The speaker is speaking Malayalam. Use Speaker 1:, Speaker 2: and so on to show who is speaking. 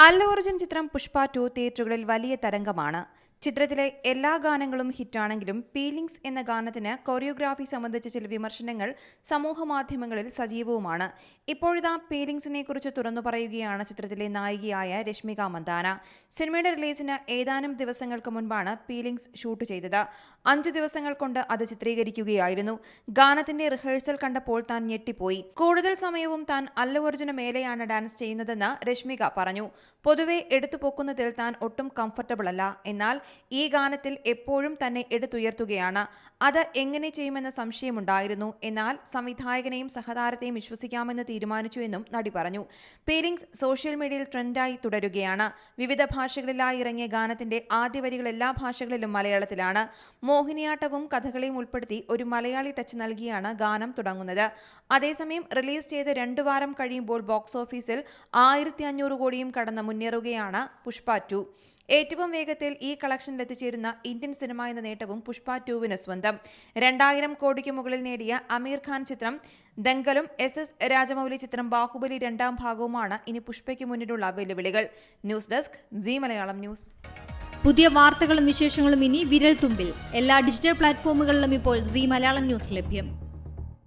Speaker 1: അല്ലു അർജുൻ ചിത്രം പുഷ്പ 2 തിയേറ്ററുകളിൽ വലിയ തരംഗമാണ്. ചിത്രത്തിലെ എല്ലാ ഗാനങ്ങളും ഹിറ്റാണെങ്കിലും ഫീലിംഗ്സ് എന്ന ഗാനത്തിന് കൊറിയോഗ്രാഫി സംബന്ധിച്ച ചില വിമർശനങ്ങൾ സമൂഹമാധ്യമങ്ങളിൽ സജീവവുമാണ്. ഇപ്പോഴിതാ ഫീലിംഗ്സിനെ കുറിച്ച് തുറന്നു പറയുകയാണ് ചിത്രത്തിലെ നായികയായ രശ്മിക മന്ദാന. സിനിമയുടെ റിലീസിന് ഏതാനും ദിവസങ്ങൾക്ക് മുൻപാണ് ഫീലിംഗ്സ് ഷൂട്ട് ചെയ്തത്. 5 ദിവസങ്ങൾ കൊണ്ട് അത് ചിത്രീകരിക്കുകയായിരുന്നു. ഗാനത്തിന്റെ റിഹേഴ്സൽ കണ്ടപ്പോൾ താൻ ഞെട്ടിപ്പോയി. കൂടുതൽ സമയവും താൻ അല്ലു അർജുന് മേലെയാണ് ഡാൻസ് ചെയ്യുന്നതെന്ന് രശ്മിക പറഞ്ഞു. പൊതുവെ എടുത്തുപൊക്കുന്നതിൽ താൻ ഒട്ടും കംഫർട്ടബിൾ അല്ല. എന്നാൽ ഈ ഗാനത്തിൽ എപ്പോഴും തന്നെ എടുത്തുയർത്തുകയാണ്. അത് എങ്ങനെ ചെയ്യുമെന്ന സംശയമുണ്ടായിരുന്നു. എന്നാൽ സംവിധായകനെയും സഹതാരത്തെയും വിശ്വസിക്കാമെന്ന് തീരുമാനിച്ചു എന്നും നടി പറഞ്ഞു. ഫീലിംഗ്സ് സോഷ്യൽ മീഡിയയിൽ ട്രെൻഡായി തുടരുകയാണ്. വിവിധ ഭാഷകളിലായി ഇറങ്ങിയ ഗാനത്തിന്റെ ആദ്യ വരികൾ എല്ലാ ഭാഷകളിലും മലയാളത്തിലാണ്. മോഹിനിയാട്ടവും കഥകളിയും ഉൾപ്പെടുത്തി ഒരു മലയാളി ടച്ച് നൽകിയാണ് ഗാനം തുടങ്ങുന്നത്. അതേസമയം റിലീസ് ചെയ്ത് 2 വാരം കഴിയുമ്പോൾ ബോക്സ് ഓഫീസിൽ 1500 കോടിയും കടന്ന് മുന്നേറുകയാണ് പുഷ്പ 2. ഏറ്റവും വേഗത്തിൽ ഈ കളക്ഷനിൽ എത്തിച്ചേരുന്ന ഇന്ത്യൻ സിനിമ എന്ന നേട്ടവും പുഷ്പ 2വിന് സ്വന്തം. 2000 കോടിക്ക് മുകളിൽ നേടിയ അമീർ ഖാൻ ചിത്രം ദംഗലും SS രാജമൗലി ചിത്രം ബാഹുബലി 2ാം ഭാഗവുമാണ് ഇനി പുഷ്പയ്ക്ക് മുന്നിലുള്ള വെല്ലുവിളികൾ. News desk Zee Malayalam news.
Speaker 2: പുതിയ വാർത്തകളും വിശേഷങ്ങളും ഇനി വിരൽ തുമ്പിൽ. എല്ലാ ഡിജിറ്റൽ പ്ലാറ്റ്ഫോമുകളിലും ഇപ്പോൾ സീ മലയാളം ന്യൂസ് ലഭ്യം.